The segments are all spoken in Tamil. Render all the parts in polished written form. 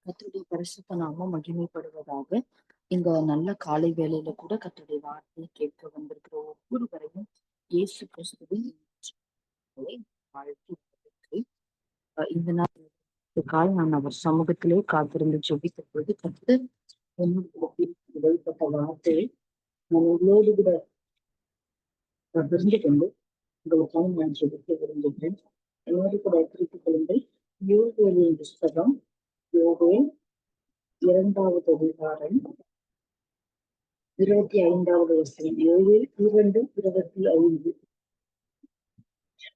கர்த்தருடைய பரிசுத்த நாமம் மகிமைப்படுவதாக. இந்த நல்ல காலை வேளையில கூட கர்த்தருடைய வார்த்தையை கேட்க வந்திருக்கிற ஒவ்வொருவரையும் இயேசு கிறிஸ்துவின் நாமத்திலே வாழ்த்தி வரவேற்கிறேன். இந்த நாளுக்காக நான் அவர் சமூகத்திலே காத்திருந்து ஜெபித்த பொழுது கர்த்தர் என்னுடைய இடைப்பட்ட வார்த்தையை நான் உங்களோடு கூட பகிர்ந்து கொண்டு உங்களுக்காக நான் ஜெபிக்க விரும்புகிறேன். என்னோடு கூட குறித்துக் கொள்ளுங்கள். யோவேலின் புஸ்தகம், யோவேல் 2வது அதிகாரம் 25வது வசனம். யோவேல் 2:25.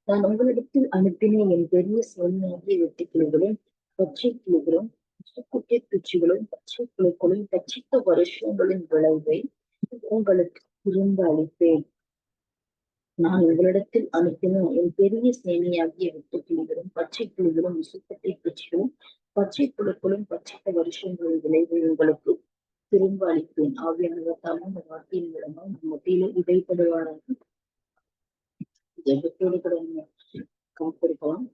நான் உங்களிடத்தில் அனுப்பின என் பெரிய சேனையாகிய வெட்டுக்கிளிகளும் பச்சை கிளிகளும் சுக்குட்டை பூச்சிகளும் பச்சை புழுக்களும் பட்சித்த வருஷங்களின் விளைவை உங்களுக்கு திரும்ப அளிப்பேன். நான் உங்களிடத்தில் அனுப்பின என் பெரிய சேனையாகிய வெட்டுக்கிளிகளும் பச்சை கிளிகளும் சுக்குட்டை பூச்சிகளும் பச்சை புழுக்களும் பட்சித்த வருஷங்களின் விளைவை உங்களுக்கு திரும்ப அளிப்பேன். ஆவியானவர்தாமே இந்த வார்த்தையின் மூலமா நம்ம மத்தியில இடைப்படுவாராக ஜெபத்தோடு கூட நம்ம காத்திருக்கலாம்.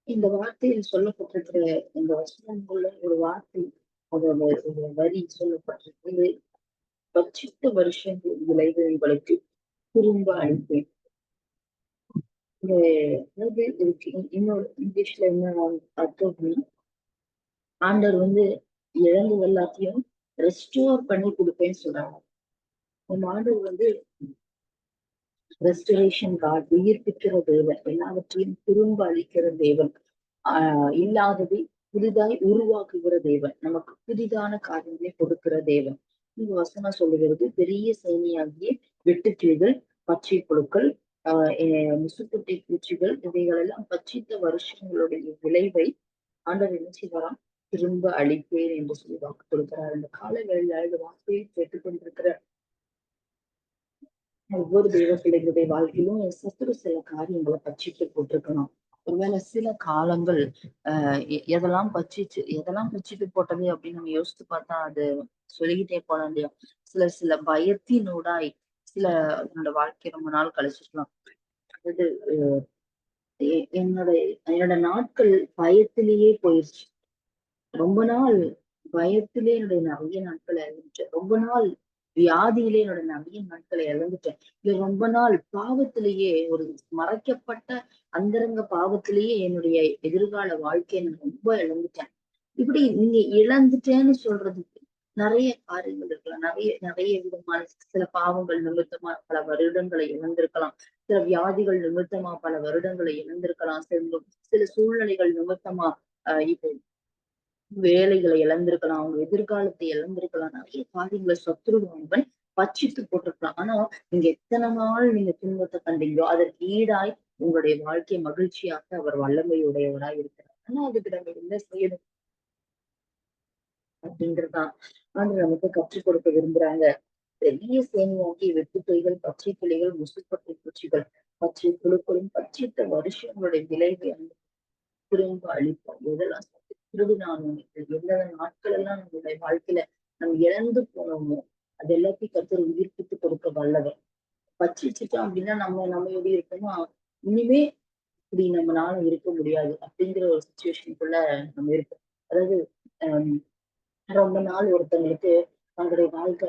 இந்த வார்த்தையில் சொல்லப்பட்டிருக்கிற இந்த வசனங்கள்ல ஒரு வார்த்தை, அதோட ஒரு வரி சொல்லப்பட்டிருக்கு. பட்சித்த வருஷங்களின் விளைவு உங்களுக்கு திரும்ப அளிப்பேன். அதாவது இதுக்கு இன்னொரு இங்கிலீஷ்ல என்ன அர்த்தம்னா, ஆண்டவர் இழந்தது எல்லாத்தையும் ரெஸ்டோர் பண்ணி கொடுப்பேன்னு சொல்றாங்க. நம்ம ஆண்டவர் ரெஸ்டரேஷன் காட், உயிர்ப்பிக்கிற தேவன், எல்லாவற்றையும் திரும்ப அளிக்கிற தேவன், இல்லாததை புதிதாய் உருவாக்குகிற தேவன், நமக்கு புதிதான காரியங்களை கொடுக்கிற தேவன். இந்த வசனம் சொல்லுகிறது, பெரிய சேனையாகிய வெட்டுக்கிளிகள் பச்சை புழுக்கள் முசுக்குட்டை பூச்சிகள் இவைகள் எல்லாம் பட்சித்த வருஷங்களுடைய விளைவை ஆண்டவர் என்ன செய்வாராம், திரும்ப அளிப்பேன் என்று சொல்லி வாக்கு கொடுக்கிறார். இந்த கால வேளையில இந்த வார்த்தையை கேட்டுக்கொண்டிருக்கிற ஒவ்வொரு தெய்வ பிள்ளைகளுடைய வாழ்க்கையிலும் சத்துரு சில காரியங்களை பட்சித்து போட்டிருக்கணும். ஒருவேளை சில காலங்கள் எதெல்லாம் பட்சித்து போட்டது அப்படின்னு நம்ம யோசித்து பார்த்தா அது சொல்லிக்கிட்டே போன இல்லையா. சில பயத்தினூடாய் சில என்னோட வாழ்க்கை ரொம்ப நாள் கழிச்சிருக்கலாம். அதாவது என்னோட நாட்கள் பயத்திலேயே போயிடுச்சு. ரொம்ப நாள் பயத்திலே என்னுடைய நிறைய நாட்களை இழந்துட்டேன். ரொம்ப நாள் வியாதியிலே என்னோட நிறைய நாட்களை இழந்துட்டேன். இல்ல ரொம்ப நாள் பாவத்திலேயே, ஒரு மறைக்கப்பட்ட அந்தரங்க பாவத்திலேயே என்னுடைய எதிர்கால வாழ்க்கையை நான் ரொம்ப இழந்துட்டேன். இப்படி நீங்க இழந்துட்டேன்னு சொல்றதுக்கு நிறைய காரியங்கள் இருக்கலாம். நிறைய நிறைய விதமான சில பாவங்கள் நிமித்தமா பல வருடங்களை இழந்திருக்கலாம். சில வியாதிகள் நிமித்தமா பல வருடங்களை இழந்திருக்கலாம். சில சூழ்நிலைகள் நிமித்தமா இப்போ வேலைகளை இழந்திருக்கலாம், அவங்க எதிர்காலத்தை இழந்திருக்கலாம், நிறைய காரியங்களை சத்துருவானவன் பட்சித்து போட்டிருக்கலாம். ஆனா நீங்க எத்தனை நாள் நீங்க துன்பத்தை கண்டீங்களோ அதற்கு ஈடாய் உங்களுடைய வாழ்க்கை மகிழ்ச்சியாக அவர் வல்லமையுடையவராய் இருக்கிறார். ஆனா அதுக்கு நம்ம என்ன செய்யணும் அப்படின்றதுதான் நமக்கு கற்றுக் கொடுக்க விரும்புறாங்க. பெரிய சேனையாகிய வெட்டுக்கிளிகள் பச்சை கிளிகள் முசுப்பட்டை பூச்சிகள் பச்சை புழுக்களும் பட்சித்த வருஷங்களுடைய விளைவை திரும்ப அளிப்போம். எதெல்லாம் நான் எந்தெந்த நாட்கள் எல்லாம் நம்மளுடைய வாழ்க்கையில நம்ம இழந்து போனோமோ அது எல்லாத்தையும் கருத்து உயிர்ப்பித்து கொடுக்க வல்லவர். பச்சிச்சுட்டோம் அப்படின்னா நம்ம எப்படி இருக்கோமோ இனிமே இப்படி நம்மளால இருக்க முடியாது அப்படிங்கிற ஒரு சுச்சுவேஷனுக்குள்ள நம்ம இருக்கோம். அதாவது ரொம்ப நாள் ஒருத்தவங்களுக்கு தங்களுடைய வாழ்க்கை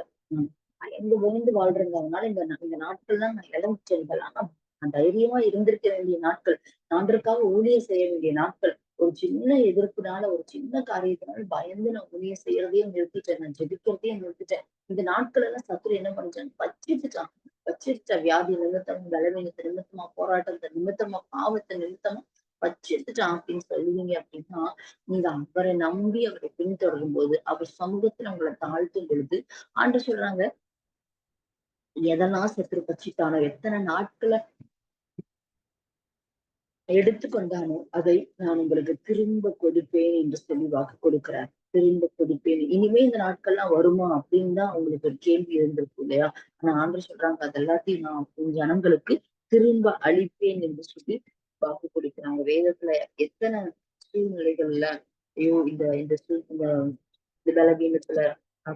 பயந்து பயந்து வாழ்றதுனால இந்த நாட்கள்லாம் நான் இழந்துட்டேன். இதெல்லாம் நான் தைரியமா இருந்திருக்க வேண்டிய நாட்கள், நான்காக ஊழியம் செய்ய வேண்டிய நாட்கள். ஒரு சின்ன எதிர்ப்புனால, ஒரு சின்ன காரியத்தினால பயந்து நான் ஊழியம் செய்யறதையும் நிறுத்திட்டேன், நான் ஜெபிக்கிறதையும் நிறுத்திட்டேன். இந்த நாட்கள் எல்லாம் சத்துரு என்ன பண்ணிட்டான், பச்சிருச்சான் வியாதி நிமித்தமா, பலவீனத்தை நிமித்தமா, போராட்டத்தை நிமித்தமா, பாவத்தை நிமித்தமா வச்சிருச்சுட்டான் அப்படின்னு சொல்லுவீங்க அப்படின்னா, நீங்க அவரை நம்பி அவரை பின்தொடரும் போது, அவர் சமூகத்துல உங்களை தாழ்த்தும் பொழுது ஆண்டு சொல்றாங்க, எதெல்லாம் சத்துரு பச்சிட்டானோ, எத்தனை நாட்களை எடுத்துக்கொண்டானோ அதை நான் உங்களுக்கு திரும்ப கொடுப்பேன் என்று சொல்லி வாக்கு கொடுக்கிறார். திரும்ப கொடுப்பேன். இனிமே இந்த நாட்கள்லாம் வருமா அப்படின்னு தான் உங்களுக்கு ஒரு கேள்வி இருந்திருக்கும் இல்லையா. ஆனா ஆண்டு சொல்றாங்க, அது எல்லாத்தையும் நான் உன் ஜனங்களுக்கு திரும்ப அளிப்பேன் என்று சொல்லி வாக்கு கொடுக்கிறாங்க. வேதத்துல எத்தனை சூழ்நிலைகள்ல ஐயோ இந்த பலவீனத்துல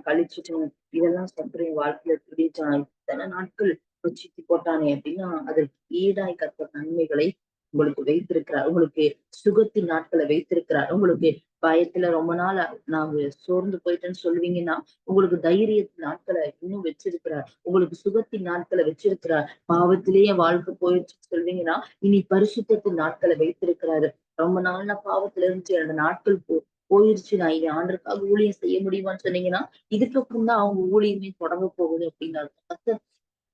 கழிச்சுட்டேன், இதெல்லாம் சத்துருவின் வாழ்க்கையில துடிச்சான், இத்தனை நாட்கள் வச்சுட்டு போட்டானே அப்படின்னா அதற்கு ஈடாய் கற்ற நன்மைகளை உங்களுக்கு வைத்திருக்கிறார். உங்களுக்கு சுகத்தின் நாட்களை வைத்திருக்கிறார். உங்களுக்கு பயத்துல ரொம்ப நாள் நான் சோர்ந்து போயிட்டேன்னு சொல்லுவீங்கன்னா, உங்களுக்கு தைரியத்தின் நாட்களை இன்னும் வச்சிருக்கிறார். உங்களுக்கு சுகத்தின் நாட்களை வச்சிருக்கிறார். பாவத்திலேயே வாழ்க்கை போயிடுச்சுன்னு சொல்வீங்கன்னா, இனி பரிசுத்தத்தின் நாட்களை வைத்திருக்கிறாரு. ரொம்ப நாள் நான் பாவத்துல இருந்துச்சு, அந்த நாட்கள் போயிருச்சு. நான் இனி ஆண்டருக்காக ஊழியம் செய்ய முடியுமான்னு சொன்னீங்கன்னா, இதுக்கப்புறம் தான் அவங்க ஊழியமே தொடங்க போகுது அப்படின்னு அர்த்தம். கர்த்தர்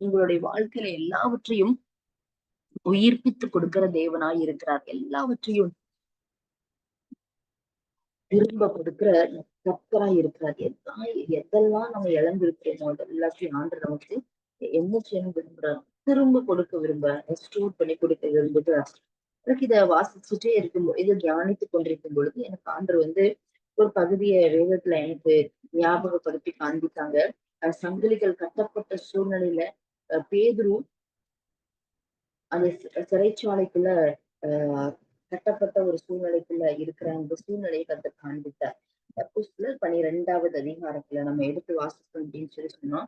உங்களுடைய வாழ்க்கையில எல்லாவற்றையும் உயிர்ப்பித்து கொடுக்கிற தேவனாய் இருக்கிறார். எல்லாவற்றையும் திரும்ப கொடுக்கிற கர்த்தராய் இருக்கிறார். எதெல்லாம் நம்ம இழந்திருக்கிறோமோ அது எல்லாத்தையும் ஆண்டவர் நமக்கு என்ன செய்யணும் விரும்புறார்? திரும்ப கொடுக்க விரும்புறார். ரெஸ்டோர் பண்ணி கொடுக்க விரும்புகிறார். எனக்கு இத வாசிச்சுட்டே இருக்கும்போது, இத தியானித்துக் கொண்டிருக்கும் பொழுது எனக்கு ஆண்டவர் ஒரு பகுதிய வேதத்துல எனக்கு ஞாபகப்படுத்தி காண்பித்தாங்க. சங்கிலிகள் கட்டப்பட்ட சூழ்நிலையில பேதுரு அந்த சிறைச்சாலைக்குள்ள ஆஹ் கட்டப்பட்ட ஒரு சூழ்நிலைக்குள்ள இருக்கிற அந்த சூழ்நிலையை கர்த்தர் காண்பித்தார். அப்போஸ்தலர் 12வது அதிகாரத்துல நம்ம எடுத்து வாசிச்சோம் அப்படின்னு சொல்லி சொன்னா,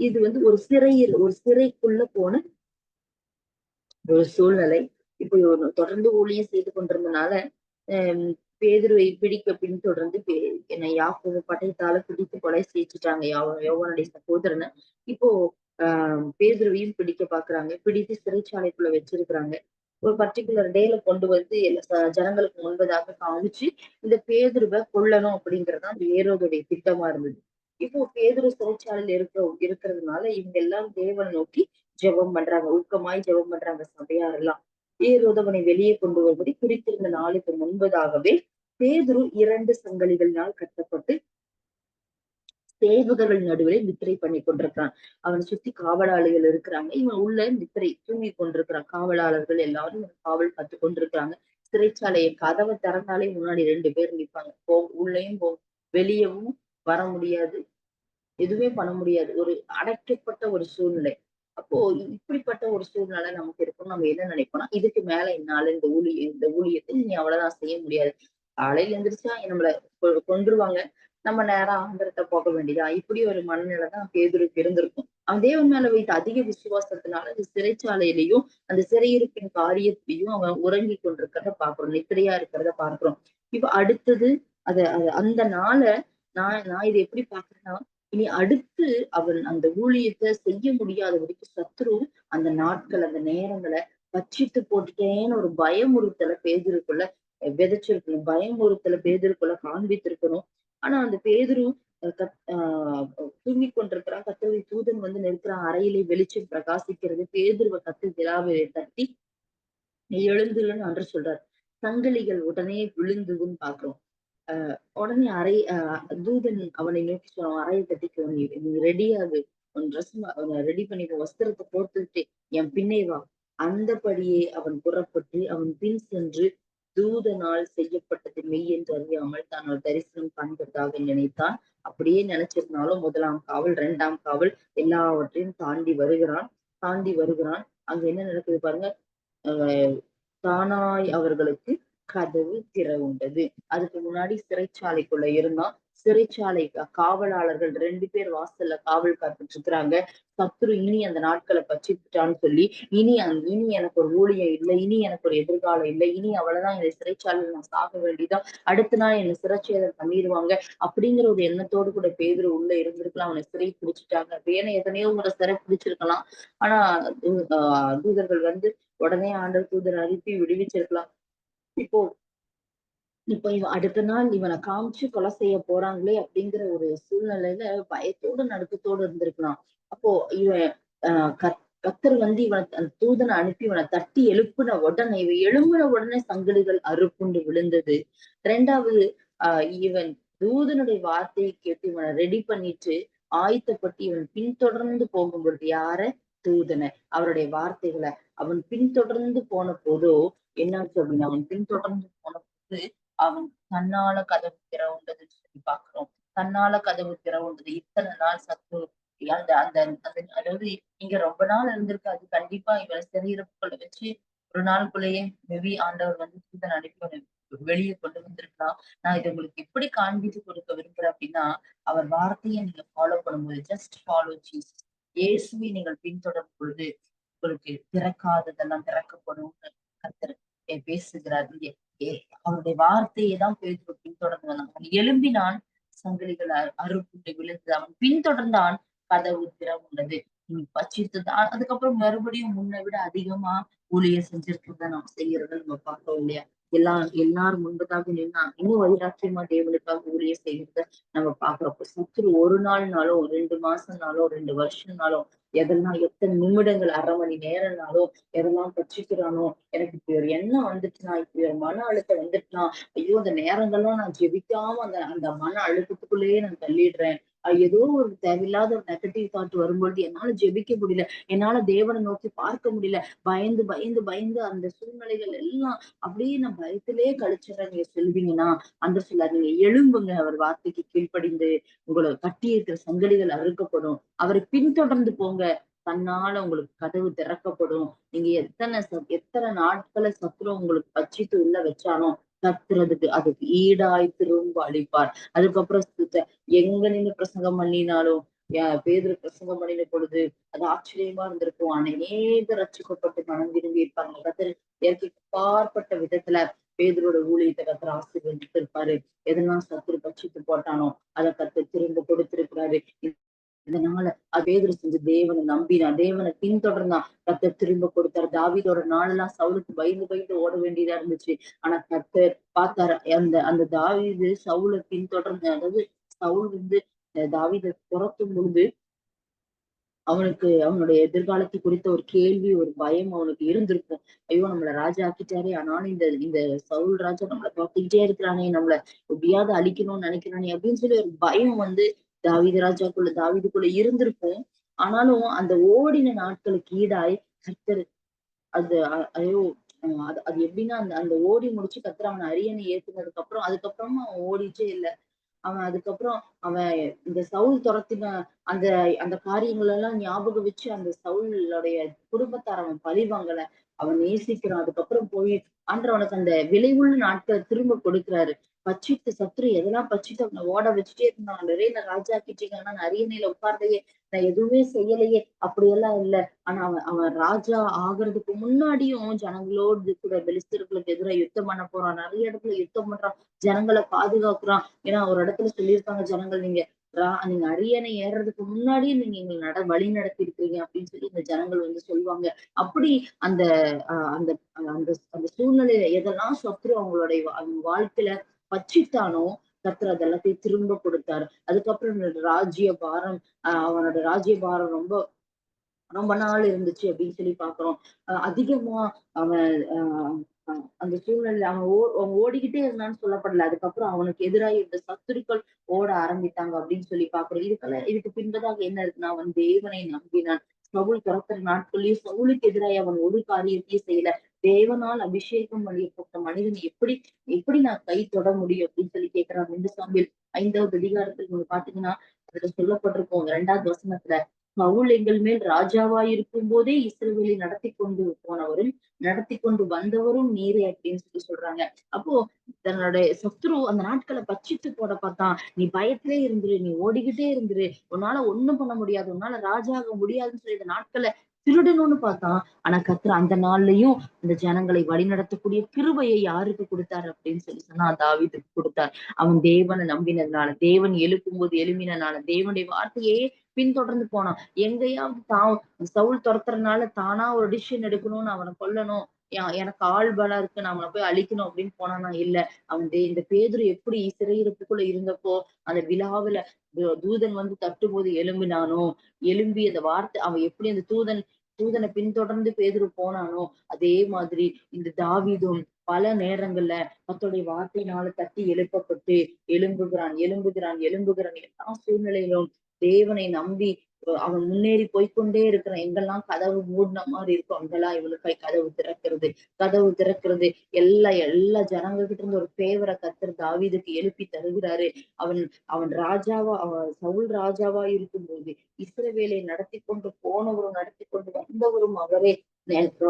இது ஒரு சிறைக்குள்ள போன ஒரு சூழ்நிலை. இப்போ தொடர்ந்து ஊழியம் செய்து கொண்டிருந்தனால, அஹ் பேதுருவை பிடிக்க பின்தொடர்ந்து என்னை யாக்கோபு பட்டயத்தால பிடித்து கொலை செஞ்சுட்டாங்க. யோவானுடைய சகோதரனை. இப்போ பேதுருவையும் பிடிக்க பாக்குறாங்க. பிடித்து சிறைச்சாலைக்குள்ள வச்சிருக்கிறாங்க. ஒரு பர்ட்டிகுலர் டேல கொண்டு வந்து ஜனங்களுக்கு முன்பதாக காமிச்சு இந்த பேதுருவை கொல்லணும் அப்படிங்கறதுதான் அந்த ஏரோதுடைய திட்டமா இருந்தது. இப்போ பேதுரு சிறைச்சாலையில இருக்கிறதுனால இவங்க எல்லாம் தேவனை நோக்கி ஜெபம் பண்றாங்க. ஊக்கமாய் ஜெபம் பண்றாங்க சபையார் எல்லாம். ஏரோது அவனை வெளியே கொண்டு வரும்படி குறித்திருந்த நாளுக்கு முன்பதாகவே பேதுரு 2 சங்கலிகளினால் கட்டப்பட்டு சேவகர்கள் நடுவிலே நித்திரை பண்ணி கொண்டிருக்கிறான். அவனை சுத்தி காவலாளிகள் இருக்கிறாங்க. இவன் உள்ள நித்திரை தூங்கி கொண்டிருக்கிறான். காவலாளர்கள் எல்லாரும் காவல் காத்து கொண்டிருக்கிறாங்க. சிறைச்சாலையை கதவை திறந்தாலே முன்னாடி 2 பேர் நிற்பாங்க. உள்ளேயும் வெளியவும் வர முடியாது. எதுவுமே பண்ண முடியாது. ஒரு அடைக்கப்பட்ட ஒரு சூழ்நிலை. அப்போ இப்படிப்பட்ட ஒரு சூழ்நிலை நமக்கு இருக்கும். நம்ம என்ன நினைப்போம்னா, இதுக்கு மேல என்னால இந்த ஊழியத்தை இனி அவ்வளவுதான் செய்ய முடியாது. காலையில எந்திரிச்சா நம்மள கொன்றுவாங்க. நம்ம நேரா ஆண்டவர்ட்ட போக வேண்டியதா இப்படி ஒரு மனநிலை தான் பேதுருக்கு இருந்திருக்கும். அவன் தேவன் மேல வைத்த அதிக விசுவாசத்தினால அந்த சிறைச்சாலையிலையும் அந்த சிறையிருப்பின் காரியத்திலையும் அவன் உறங்கி கொண்டிருக்கிறத பாக்குறோம். நித்திரையா இருக்கிறத பார்க்கிறோம். இப்ப அடுத்தது அந்த நாளை நான் இதை எப்படி பாக்குறேன்னா, இனி அடுத்து அவன் அந்த ஊழியத்தை செய்ய முடியாதபடிக்கு சத்ரு அந்த நாட்கள் அந்த நேரங்களை பட்சித்து போட்டுட்டேன்னு ஒரு பயமுறுத்தலை பேதுருக்குள்ள விதைச்சிருக்கணும். பயமுறுத்தலை பேதுருக்குள்ள காண்பித்திருக்கணும். ஆனா அந்த பேதுரு தூங்கிக் கொண்டிருக்கிறான். கர்த்தருடைய தூதன் வந்து நிற்கிறான். அறையிலே வெளிச்சம் பிரகாசிக்கிறது. பேதுருவை விழாவை தட்டி எழுந்துருன்னு அன்று சொல்றாரு. சங்கிலிகள் உடனே விழுந்ததுன்னு பாக்குறோம். உடனே தூதன் அவனை நோக்கி சொன்னான், அறையை கட்டிக்கோ, நீ ரெடியாகு, உன் ட்ரெஸ் ரெடி பண்ணிக்கோ, வஸ்திரத்தை போர்த்துக்கிட்டு என் பின்னே வா. அந்தபடியே அவன் புறப்பட்டு அவன் பின் சென்று தூதனால் செய்யப்பட்டது மெய் என்று அறியாமல் தான் ஒரு தரிசனம் காண்பதாக நினைத்தான். அப்படியே நினைச்சிருந்தாலும் 1ஆம் காவல் 2ஆம் காவல் எல்லாவற்றையும் தாண்டி வருகிறான். அங்க என்ன நடக்குது பாருங்க. ஆஹ் தானாய் அவர்களுக்கு கதவு திறவுண்டது. அதுக்கு முன்னாடி சிறைச்சாலைக்குள்ள இருந்தான். சிறைச்சாலை காவலாளர்கள் 2 பேர் வாசல்ல காவல் காத்துட்டு இருக்கிறாங்க. சத்துரு இனி அந்த நாட்களை பச்சிட்டான்னு சொல்லி இனி எனக்கு ஒரு ஊழியம் இல்லை, இனி எனக்கு ஒரு எதிர்காலம் இல்லை, இனி அவ்வளவுதான், என்னை சிறைச்சாலையில் நான் சாக வேண்டியதான், அடுத்த நாள் என்னை சிறைச்சேதம் பண்ணிடுவாங்க அப்படிங்கிற ஒரு எண்ணத்தோடு கூட பேதுரு உள்ள இருந்திருக்கலாம். அவனை சிறை பிடிச்சிட்டாங்க. வேணும் எத்தனையோ முறை சிறை பிடிச்சிருக்கலாம். ஆனா தூதர்கள் வந்து உடனே ஆண்டவர் தூதர் அனுப்பி விடுவிச்சிருக்கலாம். இப்போ இப்ப அடுத்த நாள் இவனை காமிச்சு கொலை செய்ய போறாங்களே அப்படிங்கிற ஒரு சூழ்நிலையில பயத்தோடு நடுக்கத்தோடு இருந்திருக்கலாம். அப்போ இவன் கத்தர் வந்து அந்த தூதனை அனுப்பி இவனை தட்டி இவன் எழும்பின உடனே சங்கிலிகள் அறுப்புண்டு விழுந்தது. 2வது இவன் தூதனுடைய வார்த்தையை கேட்டு இவனை ரெடி பண்ணிட்டு ஆயத்தப்பட்டு இவன் பின்தொடர்ந்து போகும் பொழுது யார தூதனை அவருடைய வார்த்தைகளை அவன் பின்தொடர்ந்து போன போதோ என்னாச்சு அப்படின்னா, அவன் பின்தொடர்ந்து போன போது அவன் தன்னால கதவு திறவுண்டதுன்னு சொல்லி பாக்குறோம். தன்னால கதவு திறவுண்டது. இத்தனை நாள் சத்து அந்த அந்த அந்த அதாவது இங்க ரொம்ப நாள் இருந்திருக்காது. கண்டிப்பா இவன் சிறையிருப்புக்குள்ள வச்சு ஒரு நாளுக்குள்ளேயே மேபி ஆண்டவர் வந்து தூதன் அனுப்பி வெளியே கொண்டு வந்திருக்கலாம். நான் இதை உங்களுக்கு எப்படி காண்பித்து கொடுக்க விரும்புறேன் அப்படின்னா, அவர் வார்த்தையை நீங்க ஃபாலோ பண்ணும்போது ஜஸ்ட் ஃபாலோ ஜீசஸ். இயேசுவை நீங்கள் பின்தொடரும் பொழுது உங்களுக்கு திறக்காததெல்லாம் திறக்கப்படும். கர்த்தர் பேசுகிறார். இங்கே அவருடைய வார்த்தையை தான் பேதுரு பின்தொடர்ந்து வந்தான். அவன் எழும்பினான், சங்கிலிகள் அறுப்புண்டு விழுந்தது. அவன் பின்தொடர்ந்தான், கதவு திறவுண்டது. நீ பட்சித்துதான் அதுக்கப்புறம் மறுபடியும் முன்னை விட அதிகமா ஊழியர் செஞ்சிருக்கிறத நம்ம செய்யறத நம்ம பார்க்கிறோம் இல்லையா? எல்லாரும் முன்பதாக நின்னா இன்னும் வைராக்கியமா தேவனுக்காக ஊழியர் செய்யறத நம்ம பாக்குறப்போ சத்துரு ஒரு நாள்னாலும் 2 மாசம்னாலும் 2 வருஷம்னாலும் எதெல்லாம் எத்தனை நிமிடங்கள் 1/2 மணி நேரம்னாலும் எதெல்லாம் பற்றிக்கிறானோ எனக்கு இப்படி ஒரு எண்ணம் வந்துச்சுன்னா இப்படி ஒரு மன அழுத்தம் வந்துட்டுனா ஐயோ அந்த நேரங்கள்லாம் நான் ஜெபிக்காம அந்த அந்த மன அழுத்தத்துக்குள்ளேயே நான் தள்ளிடுறேன். ஏதோ ஒரு தேவையில்லாத ஒரு நெகட்டிவ் தாட் வரும்பொழுது என்னால ஜெபிக்க முடியல, என்னால தேவனை நோக்கி பார்க்க முடியல, பயந்து பயந்து பயந்து அந்த சூழ்நிலைகள் எல்லாம் அப்படியே நான் பயத்திலேயே கழிச்சிடறேன் நீங்க சொல்வீங்கன்னா அந்த சொல்லார் நீங்க எழும்புங்க, அவர் வார்த்தைக்கு கீழ்ப்படிந்து உங்களை கட்டி இருக்கிற சங்கடிகள் அறுக்கப்படும், அவரை பின்தொடர்ந்து போங்க, தன்னால உங்களுக்கு கதவு திறக்கப்படும். நீங்க எத்தனை நாட்களை சத்துரு உங்களுக்கு பச்சித்து உள்ள வச்சாலும் கத்துறதுக்கு அதுக்கு ஈடாய் திரும்ப அளிப்பார். அதுக்கப்புறம் எங்க நின்று பிரசங்கம் பண்ணினாலும் பேதுரு பிரசங்கம் பண்ணின பொழுது அது ஆச்சரியமா இருந்திருக்கும். அநேகர் ரட்சிக்கப்பட்டு மனம் திரும்பி இருப்பாங்க. கத்தர் இயற்கைக்கு அப்பாற்பட்ட விதத்துல பேதுரோட ஊழியத்தை கத்தர் ஆசீர்வதித்து இருப்பாரு. எதெல்லாம் சத்துரு பட்சித்து போட்டானோ அதை கத்தர் திரும்ப கொடுத்திருக்கிறாரு. இதனால பேதுரு செஞ்ச தேவனை நம்பினான், தேவனை பின்தொடர்ந்தான், கத்தர் திரும்ப கொடுத்தாரு. தாவீதோட நாளெல்லாம் சவுலுக்கு பயந்து பயந்து ஓட வேண்டியதா இருந்துச்சு. ஆனா கத்தர் பார்த்தாரு. அந்த அந்த தாவீது சவுலை பின்தொடர்ந்து, அதாவது சவுல் வந்து தாவீதை துரத்தும் பொழுது அவனுக்கு அவனுடைய எதிர்காலத்தை குறித்த ஒரு கேள்வி, ஒரு பயம் அவனுக்கு இருந்திருக்கும். ஐயோ நம்மள ராஜா ஆக்கிட்டாரே, ஆனாலும் இந்த இந்த சவுல் ராஜா நம்மளை பார்த்துக்கிட்டே இருக்கிறானே, நம்மள எப்படியாவது அழிக்கணும்னு நினைக்கிறானே அப்படின்னு சொல்லி ஒரு பயம் வந்து தாவீதுக்குள்ள இருந்திருக்கும். ஆனாலும் அந்த ஓடின நாட்களுக்கு ஈடாய் கர்த்தர் அது ஐயோ அது அது எப்படின்னா அந்த அந்த ஓடி முடிச்சு கர்த்தர் அவன் அரியணை ஏத்துனதுக்கு அப்புறம் அதுக்கப்புறமா அவன் ஓடிட்டே இல்ல. அவன் அதுக்கப்புறம் அவன் இந்த சவுல் துரத்தின அந்த அந்த காரியங்கள் எல்லாம் ஞாபகம் வச்சு அந்த சவுலுடைய குடும்பத்தார் அவன் பழி வாங்கல, அவன் நேசிக்கிறான். அதுக்கப்புறம் போய் ஆண்டவர் அவனுக்கு அந்த விளைவுள்ள நாட்களை திரும்ப கொடுக்கிறாரு. பச்சித்து சத்துரு எதெல்லாம் பச்சிட்டு அவனை ஓட வச்சுட்டே இருந்தான். நிறைய நான் ராஜா ஆக்கிட்டீங்க, ஆனா நான் அரியணையில உட்கார்ந்தையே, நான் எதுவுமே செய்யலையே, அப்படியெல்லாம் இல்ல. ஆனா அவன் அவன் ராஜா ஆகுறதுக்கு முன்னாடியும் ஜனங்களோடு கூட பெலிஸ்தர்களுக்கு எதிராக யுத்தம் பண்ண போறான். நிறைய இடத்துல யுத்தம் பண்றான், ஜனங்களை பாதுகாக்கிறான். ஏன்னா ஒரு இடத்துல சொல்லியிருக்காங்க ஜனங்கள், நீங்க அரியணை ஏறுறதுக்கு முன்னாடியே நீங்க எங்களை வழி நடத்தி இருக்கிறீங்க அப்படின்னு சொல்லி இந்த ஜனங்கள் வந்து சொல்லுவாங்க. அப்படி அந்த அந்த அந்த அந்த சூழ்நிலையில எதெல்லாம் சத்ரு அவங்களுடைய அவங்க வாழ்க்கையில பச்சித்தானோ கர்த்தர் அதெல்லாத்தையும் திரும்ப கொடுத்தாரு. அதுக்கப்புறம் இந்த ராஜ்ய பாரம் அவனோட ராஜ்ய பாரம் ரொம்ப ரொம்ப நாள் இருந்துச்சு அப்படின்னு சொல்லி பாக்குறோம். அதிகமா அவன் அந்த சூழ்நிலையில அவன் ஓடிக்கிட்டே இருந்தான்னு சொல்லப்படல. அதுக்கப்புறம் அவனுக்கு எதிராக இருந்த சத்துருக்கள் ஓட ஆரம்பித்தாங்க அப்படின்னு சொல்லி பாக்குறோம். இதுக்கு பின்பதாக என்ன இருக்குன்னா, அவன் தேவனை நம்பினான். சவுல் துரத்துற நாட்கள்லயும் சவுலுக்கு எதிராக அவன் ஒரு காரியத்தையும் செய்யல. தேவனால் அபிஷேகம் பண்ணப்பட்ட மனிதன் எப்படி எப்படி நான் கை தொட முடியும் அப்படின்னு சொல்லி கேட்கிறான். 2 சாமுவேல் 5வது அதிகாரத்தில் நீங்க பாத்தீங்கன்னா அதுல சொல்லப்பட்டிருக்கும் 2வது வசனத்துல, சவுல் எங்கள் மேல் ராஜாவாய் இருக்கும் போதே இஸ்ரவேலை நடத்தி கொண்டு போனவரும் நடத்தி கொண்டு வந்தவரும் நீரே அப்படின்னு சொல்லி சொல்றாங்க. அப்போ தன்னுடைய சத்ரு அந்த நாட்களை பட்சித்து போட பார்த்தான். நீ பயத்திலே இருந்துரு, நீ ஓடிக்கிட்டே இருந்துரு, உன்னால ஒண்ணும் பண்ண முடியாது, உன்னால ராஜா ஆக முடியாதுன்னு சொல்லி இந்த நாட்களை திருடணும்னு பார்த்தான். ஆனா கர்த்தர் அந்த நாள்லயும் அந்த ஜனங்களை வழிநடத்தக்கூடிய கிருபையை யாருக்கு கொடுத்தாரு அப்படின்னு சொல்லி சொன்னா தாவீதுக்கு கொடுத்தார். அவன் தேவனை நம்பினதுனால, தேவன் எழுப்பும் போது எழுப்பினனால, தேவனுடைய வார்த்தையே பின்தொடர்ந்து போனான். எங்கேயாவது சவுல் துரத்துறதுனால தானா ஒரு டிசிஷன் எடுக்கணும்னு அவனை கொல்லணும், எனக்கு ஆள் பலம் இருக்கு நான் அவனை போய் அழிக்கணும் அப்படின்னு போனானா இல்ல. அவன் இந்த பேதுரு எப்படி சிறையிருப்புக்குள்ள இருந்தப்போ அந்த விழாவுல தூதன் வந்து தட்டும் போது எழும்பினானோ, எழும்பி அந்த வார்த்தை அவன் எப்படி அந்த தூதனை பின்தொடர்ந்து பேதுரு போனானோ அதே மாதிரி இந்த தாவீதும் பல நேரங்கள்ல கர்த்தருடைய வார்த்தையினால தட்டி எழுப்பப்பட்டு எழும்புகிறான் எழும்புகிறான் எழும்புகிறான். எல்லா சூழ்நிலையிலும் தேவனை நம்பி அவன் முன்னேறி போய்க்கொண்டே இருக்கிறான். எங்கெல்லாம் கதவு மூடின மாதிரி இருக்கும் அங்கெல்லாம் இவனுக்காய் கதவு திறக்கிறது. எல்லா ஜனங்ககிட்ட இருந்து ஒரு பேவரை கர்த்தர் தாவீதுக்கு எழுப்பி தருகிறாரு. அவன் அவன் அவன் சவுல் ராஜாவா இருக்கும்போது இஸ்ரவேலை நடத்தி கொண்டு போனவரும் நடத்தி கொண்டு வந்தவரும் அவரே,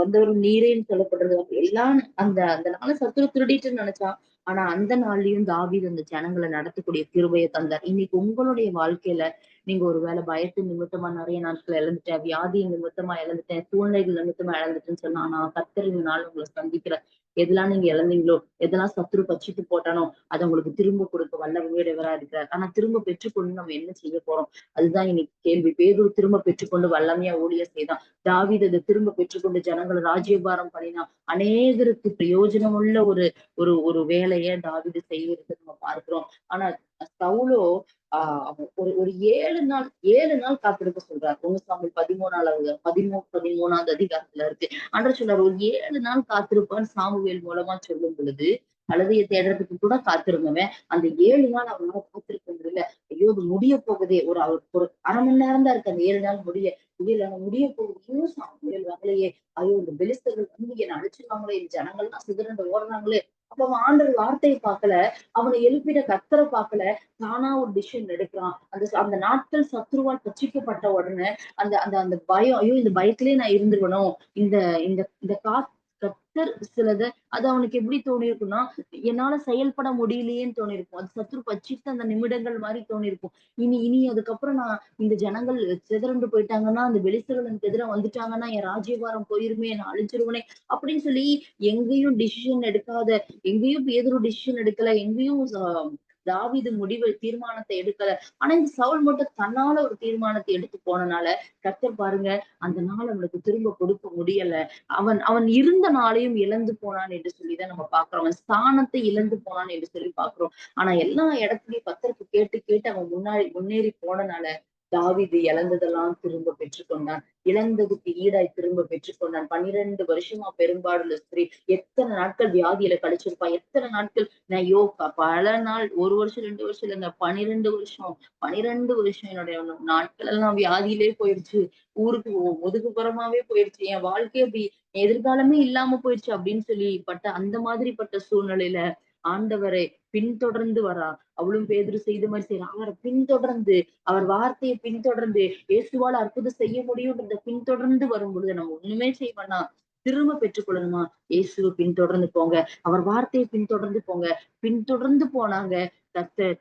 வந்தவரும் நீரேன்னு சொல்லப்படுறது. எல்லாம் அந்த அந்த நாள சத்துரு திருடிட்டு நினைச்சான். ஆனா அந்த நாள்லயும் தாவீது அந்த ஜனங்களை நடத்தக்கூடிய கிருபையை தந்தார். இன்னைக்கு உங்களுடைய வாழ்க்கையில நீங்க ஒருவேளை பயத்து நிமித்தமா நிறைய நாட்கள் இழந்துட்டேன், வியாதி நிமித்தமா இழந்துட்டேன், சூழ்நிலைகள் நிமித்தமா இழந்துட்டேன்னு சொன்னா, நான் கர்த்தர் இந்த நாள் உங்களை சந்திக்கிறேன். எதெல்லாம் நீங்க இழந்தீங்களோ, எதெல்லாம் சத்துரு பச்சிட்டு போட்டானோ அதை உங்களுக்கு திரும்ப கொடுக்க வல்லமையுடையவரா இருக்கிறார். ஆனா திரும்ப பெற்றுக்கொண்டு நம்ம என்ன செய்ய போறோம்? அதுதான் இன்னைக்கு கேள்வி. பேதுரு திரும்ப பெற்றுக்கொண்டு வல்லமையா ஊழியர் செய்தான். தாவீது அதை திரும்ப பெற்றுக்கொண்டு ஜனங்களை ராஜ்யபாரம் பண்ணினான். அநேகருக்கு பிரயோஜனமுள்ள ஒரு ஒரு ஒரு வேலையை தாவீது செய்யறது நம்ம பார்க்கிறோம். ஆனா சவுலோ அவன் ஒரு 7 நாள் 7 நாள் காத்திருக்க சொல்றாரு. 1 சாமுவேல் 13வது அதிகாரத்துல இருக்கு. ஆண்டவர் சொல்றாரு, ஒரு 7 நாள் காத்திருப்பான்னு சாமுவேல் மூலமா சொல்லும் பொழுது, கழுதையை தேடுறதுக்கு கூட காத்திருந்தவன் அந்த 7 நாள் அவனால காத்திருக்க முடியல. ஐயோ இது முடிய போகுதே, ஒரு 1/2 மணி நேரம் தான் இருக்கு அந்த 7 நாள் முடியல முடிய போகுது, இன்னும் சாமுவேல் வரலையே, ஐயோ இந்த பெலிஸ்தர்கள் வந்து என்னை அழிச்சிருவாங்களே, இந்த ஜனங்கள்லாம் சிதறண்டு ஓடுறாங்களே. அப்ப அவன் ஆண்டவர் வார்த்தையை பார்க்கல, அவனை எழுப்பிட கர்த்தரை பார்க்கல, தானா ஒரு டிசிஷன் எடுக்கிறான். அந்த நாட்கள் சத்ருவால் பட்சிக்கப்பட்ட உடனே அந்த அந்த அந்த பயம், ஐயோ இந்த பயத்திலேயே நான் இருந்துருவணும், இந்த இந்த இந்த கர்த்தர் சிலது அது அவனுக்கு எப்படி தோணிருக்கும்னா, என்னால செயல்பட முடியலையேன்னு தோணிருக்கும். அது சத்ரு பட்சித்த அந்த நிமிடங்கள் மாதிரி தோணிருக்கும். இனி இனி அதுக்கப்புறம் நான் இந்த ஜனங்கள் சிதறண்டு போயிட்டாங்கன்னா, அந்த பெலிஸ்தர்கள் எனக்கு எதிரா வந்துட்டாங்கன்னா என் ராஜ்யபாரம் போயிருமே, நான் அழிஞ்சிருவனே அப்படின்னு சொல்லி எங்கேயும் டிசிஷன் எடுக்காத, எங்கேயும் பேதுரு டிசிஷன் எடுக்கல, எங்கேயும் தாவீது தீர்மானத்தை எடுக்கல. ஆனா இந்த சவுல் மட்டும் தன்னால ஒரு தீர்மானத்தை எடுத்து போனனால கர்த்தர் பாருங்க அந்த நாள் அவனுக்கு திரும்ப கொடுக்க முடியல. அவன் அவன் இருந்த நாளையும் இழந்து போனான் என்று சொல்லிதான் நம்ம பார்க்கிறோம். அவன் ஸ்தானத்தை இழந்து போனான் என்று சொல்லி பார்க்கிறோம். ஆனா எல்லா இடத்துலயும் கர்த்தருக்கு கேட்டு கேட்டு அவன் முன்னேறி போனனால தாவீது இழந்ததெல்லாம் திரும்ப பெற்றுக்கொண்டான். இழந்ததுக்கு ஈடாய் திரும்ப பெற்றுக்கொண்டான். 12 வருஷமா பெரும்பாடுள்ள ஸ்திரீ எத்தனை நாட்கள் வியாதியில கழிச்சிருப்பா, எத்தனை நாட்கள் ஐயோ பல நாள், 1 வருஷம் 2 வருஷம் இல்லைங்க, 12 வருஷம் 12 வருஷம் என்னுடைய நாட்கள் எல்லாம் வியாதியிலே போயிருச்சு. ஊருக்கு ஒதுக்குப்புறமாவே போயிருச்சு. என் வாழ்க்கை அப்படி எதிர்காலமே இல்லாம போயிடுச்சு அப்படின்னு சொல்லி அந்த மாதிரிப்பட்ட சூழ்நிலையில ஆண்டவரை பின்தொடர்ந்து வரா. அவளும் பேதுரு செய்த மாதிரி செய்யறான். அவரை பின்தொடர்ந்து, அவர் வார்த்தையை பின்தொடர்ந்து, இயேசுவால அற்புதம் செய்ய முடியும்ன்றத பின்தொடர்ந்து வரும் பொழுது நம்ம ஒண்ணுமே செய்ய வேண்டாம், திரும்ப பெற்றுக்கொள்ளணுமா, இயேசுவை பின்தொடர்ந்து போங்க, அவர் வார்த்தையை பின்தொடர்ந்து போங்க. பின்தொடர்ந்து போனாங்க. கர்த்தர்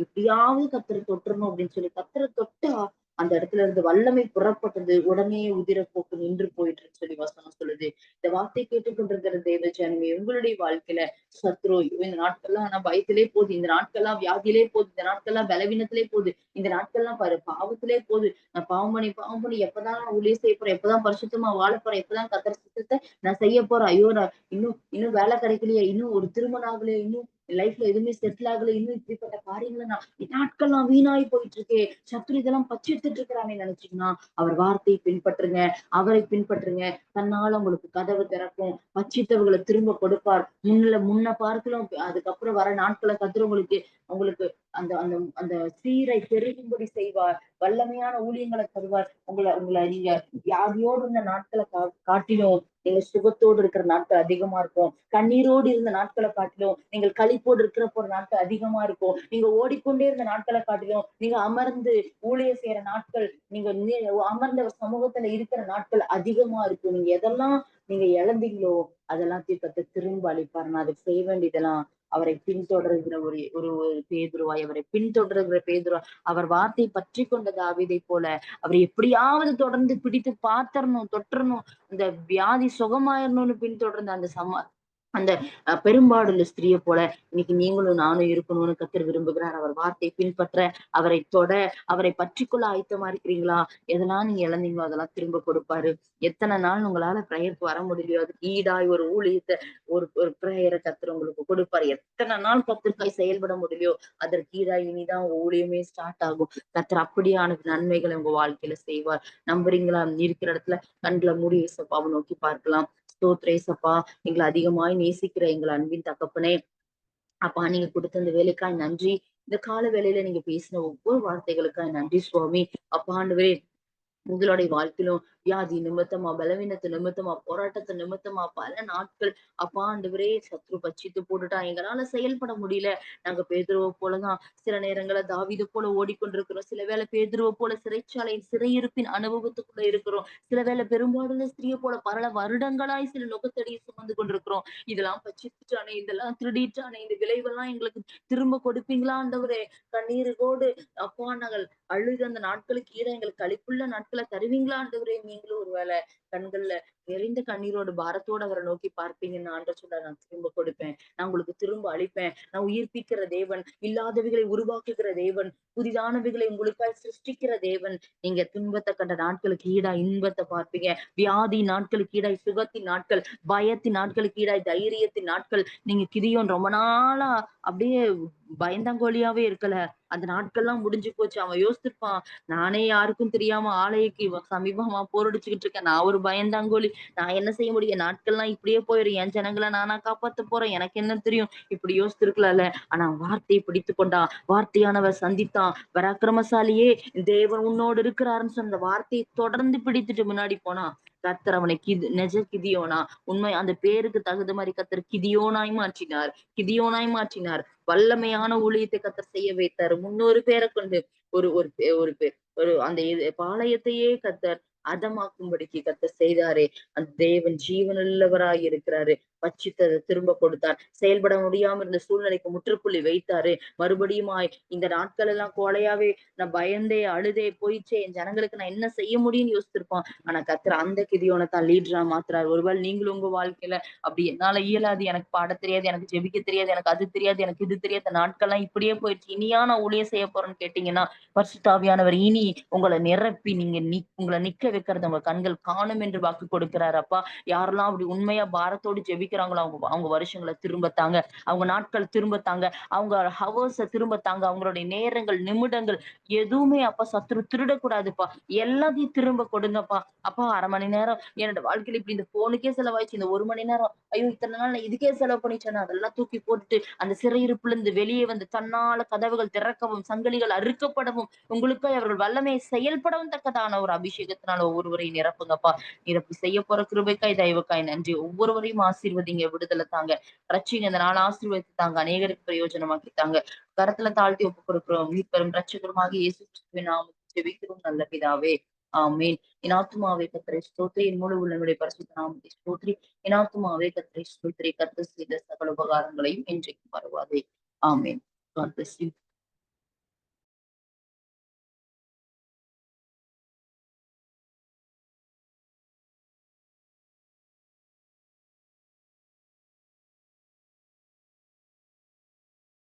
எப்படியாவது கர்த்தரை தொட்டுறணும் அப்படின்னு சொல்லி கர்த்தரை தொட்டா அந்த இடத்துல இருந்து வல்லமை புறப்பட்டது. உடனே உதிரப்போக்கு நின்று போயிட்டுன்னு சொல்லி வசனம் சொல்லுது. இந்த வார்த்தை கேட்டுக்கொண்டிருக்கிற தேவ ஜனமே, உங்களுடைய வாழ்க்கையில சத்ரு இந்த நாட்கள்லாம் ஆனா பயத்திலே போகுது, இந்த நாட்கள்லாம் வியாதியிலே போகுது, இந்த நாட்கள்லாம் பலவீனத்திலே போகுது, இந்த நாட்கள்லாம் பாரு பாவத்திலே போகுது. நான் பாவம் பண்ணி எப்பதான் நான் ஊழியம் செய்ய போறேன், எப்பதான் பரிசுத்தமா வாழ போறேன், எப்பதான் கர்த்தர் சித்தத்தை நான் செய்ய போறேன், ஐயோ நான் இன்னும் இன்னும் வேலை கிடைக்கலையே, இன்னும் ஒரு திருமணம் ஆகலையே, இன்னும் லைஃப்ல எதுவுமே செட்டில் ஆகல, இன்னும் இப்படிப்பட்ட காரியங்களை நான் நாட்கள்லாம் வீணாய் போயிட்டு இருக்கே, சத்துரு இதெல்லாம் பச்செடுத்துட்டு இருக்கிறானே நினைச்சீங்கன்னா அவர் வார்த்தையை பின்பற்றுங்க, அவரை பின்பற்றுங்க. தன்னால உங்களுக்கு கதவு திறக்கும், பச்சித்தவர்களை திரும்ப கொடுப்பார். முன்ன பார்க்கலாம், அதுக்கப்புறம் வர நாட்களை கத்துற உங்களுக்கு உங்களுக்கு அந்த அந்த அந்த சீரை பெருகும்படி செய்வார். வல்லமையான ஊழியங்களை தருவார். உங்களை உங்களை நீங்க வியாதியோடு இருந்த நாட்களை காட்டிலும் நீங்க சுகத்தோடு இருக்கிற நாட்கள் அதிகமா இருக்கும். கண்ணீரோடு இருந்த நாட்களை காட்டிலும் நீங்கள் களிப்போடு இருக்கிற போற நாட்கள் அதிகமா இருக்கும். நீங்க ஓடிக்கொண்டே இருந்த நாட்களை காட்டிலும் நீங்க அமர்ந்து ஊழிய செய்யற நாட்கள், நீங்க அமர்ந்த சமூகத்துல இருக்கிற நாட்கள் அதிகமா இருக்கும். நீங்க எதெல்லாம் நீங்க இழந்தீங்களோ அதெல்லாம் கர்த்தர் திரும்ப அளிப்பார். நான் அதுக்கு செய்ய வேண்டியதெல்லாம் அவரை பின்தொடர்கிற ஒரு பேதுருவாய், அவரை பின்தொடர்கிற பேதுருவா, அவர் வார்த்தை பற்றி கொண்ட தாவீதை போல அவர் எப்படியாவது தொடர்ந்து பிடித்து பாத்திரணும், தொற்றணும், இந்த வியாதி சுகமாயிரணும்னு பின்தொடர்ந்த அந்த பெரும்பாடுள்ள ஸ்திரியை போல இன்னைக்கு நீங்களும் நானும் இருக்கணும்னு கர்த்தர் விரும்புகிறார். அவர் வார்த்தையை பின்பற்ற, அவரை அவரை பற்றிக்கொள்ள ஆயத்தமா இருக்கிறீங்களா? எதெல்லாம் நீங்க இழந்தீங்களோ அதெல்லாம் திரும்ப கொடுப்பாரு. எத்தனை நாள் உங்களால பிரேயருக்கு வர முடியலையோ அதுக்கு ஈடாய் ஒரு ஊழியத்தை, ஒரு பிரேயரை கர்த்தர் உங்களுக்கு கொடுப்பாரு. எத்தனை நாள் கர்த்தருக்காய் செயல்பட முடியலையோ அதற்கு ஈடாய் இனிதான் உங்க ஊழியமே ஸ்டார்ட் ஆகும். கர்த்தர் அப்படியான நன்மைகளை உங்க வாழ்க்கையில செய்வார். நம்புறீங்களா? இருக்கிற இடத்துல கண்களை மூடி ஏசப்பாவை நோக்கி பார்க்கலாம். ஸ்தோத்திரம் ஏசப்பா, எங்களை அதிகமாய் நேசிக்கிற எங்கள் அன்பின் தகப்பனே, அப்பா நீங்க கொடுத்த இந்த வேலைக்காய் நன்றி. இந்த கால வேளையில நீங்க பேசின ஒவ்வொரு வார்த்தைகளுக்காய் நன்றி சுவாமி. அப்பா ஆண்டவரே, உங்களுடைய வாழ்க்கையிலும் வியாதி நிமித்தமா, பலவீனத்து நிமித்தமா, போராட்டத்து நிமித்தமா பல நாட்கள் அப்பா ஆண்டவரே சத்ரு பட்சித்து போட்டுட்டான். எங்களால செயல்பட முடியல. நாங்க பேதுருவ போலதான் சில நேரங்கள்ல தாவீது போல ஓடிக்கொண்டிருக்கிறோம். சில வேளை பேதுருவ போல சிறைச்சாலையின் சிறையிருப்பின் அனுபவத்துக்குள்ள இருக்கிறோம். சில வேளை பெரும்பாடுள்ள ஸ்திரிய போல பல வருடங்களாய் சில நுகத்தடியை சுமந்து கொண்டிருக்கிறோம். இதெல்லாம் பட்சித்துட்டானே, இதெல்லாம் திருடிட்டானே, இந்த விளைவெல்லாம் எங்களுக்கு திரும்ப கொடுப்பீங்களா ஆண்டவரே? கண்ணீரோடு அப்பா நாங்கள் அழுது அந்த நாட்களுக்கு ஈடா எங்களுக்கு களிப்புள்ள நாட்கள தருவீங்களா ஆண்டவரே? நீங்களும் ஒரு வேளை கண்கள்ல நிறைந்த கண்ணீரோடு பாரத்தோடு அவரை நோக்கி பார்ப்பீங்கன்னு ஆண்டவர் சொல்றார். நான் திரும்ப கொடுப்பேன். நான் உங்களுக்கு திரும்ப அளிப்பேன். நான் உயிர்ப்பிக்கிற தேவன், இல்லாதவைகளை உருவாக்குகிற தேவன், புதிதானவைகளை உங்களுக்காய் சிருஷ்டிக்கிற தேவன். நீங்க துன்பத்தை கண்ட நாட்களுக்கு ஈடா இன்பத்தை பார்ப்பீங்க. வியாதி நாட்களுக்கு ஈடாய் சுகத்தின் நாட்கள், பயத்தின் நாட்களுக்கு ஈடாய் தைரியத்தின் நாட்கள். நீங்க கிதியோன் ரொம்ப நாளா அப்படியே பயந்தாங்கோலியாவே இருக்கல. அந்த நாட்கள்லாம் முடிஞ்சு போச்சு. அவன் யோசிச்சிருப்பான். நானே யாருக்கும் தெரியாம ஆலயக்கு சமீபமா போரடிச்சுக்கிட்டு இருக்கேன். நான் ஒரு பயந்தாங்கோலி. நான் என்ன செய்ய முடியும்? என் நாட்கள்லாம் இப்படியே போயிரும். என் ஜனங்கள நானா காப்பாத்த போறேன். எனக்கு என்ன தெரியும்? இப்படி யோசிச்சிருக்கலாம்ல. ஆனா வார்த்தையை பிடித்துக் கொண்டான். வார்த்தையானவர் சந்தித்தான். பராக்கிரமசாலியே, தேவன் உன்னோடு இருக்கிறாருன்னு சொன்ன அந்த வார்த்தையை தொடர்ந்து பிடித்துட்டு முன்னாடி போனான். கர்த்தர் அவனை நெஜ கிதியோனா, உண்மை அந்த பேருக்கு தகுந்த மாதிரி கர்த்தர் கிதியோனாய் மாற்றினார். கிதியோனாய் மாற்றினார். வல்லமையான ஊழியத்தை கர்த்தர் செய்ய வைத்தாரு. 300 பேரை கொண்டு ஒரு ஒரு ஒரு ஒரு அந்த பாளையத்தையே கர்த்தர் அதமாக்கும்படிக்கு கர்த்தர் செய்தாரே. அந்த தேவன் ஜீவனுள்ளவராய் இருக்கிறாரு. பட்சித்ததை திரும்ப கொடுத்தார். செயல்பட முடியாம இருந்த சூழ்நிலைக்கு முற்றுப்புள்ளி வைத்தாரு. மறுபடியுமாய் இந்த நாட்கள் எல்லாம் கோலையாவே நான் பயந்தே அழுதே போயிச்சே, என் ஜனங்களுக்கு நான் என்ன செய்ய முடியும்னு யோசிச்சிருப்பான். ஆனா கர்த்தர் அந்த கிதியோனை தான் லீடரா மாத்துறாரு. ஒருவேளை நீங்களும் உங்க வாழ்க்கையில அப்படி என்னால இயலாது, எனக்கு பாட தெரியாது, எனக்கு ஜெபிக்க தெரியாது, எனக்கு அது தெரியாது, எனக்கு இது தெரியாது, இந்த நாட்கள்லாம் இப்படியே போயிடுச்சு. இனியா நான் ஊழியம் செய்ய போறேன்னு கேட்டீங்கன்னா, பரிசுத்த ஆவியானவர் இனி உங்கள நிரப்பி நீங்க உங்கள நிக்க வைக்கிறத உங்க கண்கள் காணும் என்று வாக்கு கொடுக்கிறாரு அப்பா. யாரெல்லாம் அப்படி உண்மையா பாரத்தோடு ஜெபிக்கிறாங்களோ அவங்க அவங்க வருஷங்களை திரும்ப தாங்க. அவங்க நாட்கள் திரும்ப தாங்க. அவங்க ஹவர்ஸ திரும்ப தாங்க. அவங்களுடைய நேரங்கள், நிமிடங்கள் எதுவுமே அப்பா சத்துரு திருடக்கூடாதுப்பா. எல்லாத்தையும் திரும்ப கொடுங்கப்பா. அப்பா 1/2 மணி நேரம் என்னோட வாழ்க்கையில இப்படி இந்த போனுக்கே செலவாயிடுச்சு. இந்த 1 மணி நேரம் ஐயோ! இத்தன நாள் நான் இதுக்கே செலவு பண்ணிட்டேனா, அதெல்லாம் தூக்கி போட்டுட்டு, அந்த சிறையிருப்புல இருந்து வெளியே வந்து தன்னால கதவுகள் திறக்கவும், சங்கிலிகள் அறுக்கப்படவும், உங்களுக்காய் அவர்கள் வல்லமையை செயல்படவும் தக்கதான ஒரு அபிஷேகத்தினால ஒவ்வொருவரையும் நிரப்புங்கப்பா. நிரப்பி செய்ய போற கிருபைக்காய், தயவுக்காய் நன்றி. ஒவ்வொருவரையும் ஆசீர்வதிங்க, விடுதலை தாங்க. ரட்சிங்க, இந்த நாள் ஆசீர்வதித்து தாங்க. அநேகருக்கு பிரயோஜனமாக்கி தாங்க. கரத்துல தாழ்த்தி ஒப்புக் கொடுக்கிறோம். மீட்பெரும் இரட்சகருமாகிய இயேசு கிறிஸ்துவின் நாமத்தில் ஜெபிக்கிறோம் நல்ல பிதாவே. ஆமென். என் ஆத்துமாவே கர்த்தரை ஸ்தோத்திரி, என் முழு உள்ளமுடைய பரிசுத்த நாமத்தை ஸ்தோத்திரி. என் ஆத்துமாவே கர்த்தரை ஸ்தோத்திரி, கர்த்தர் செய்த சகல உபகாரங்களையும் என்றைக்கும் மறவாதே. ஆமென். God bless you.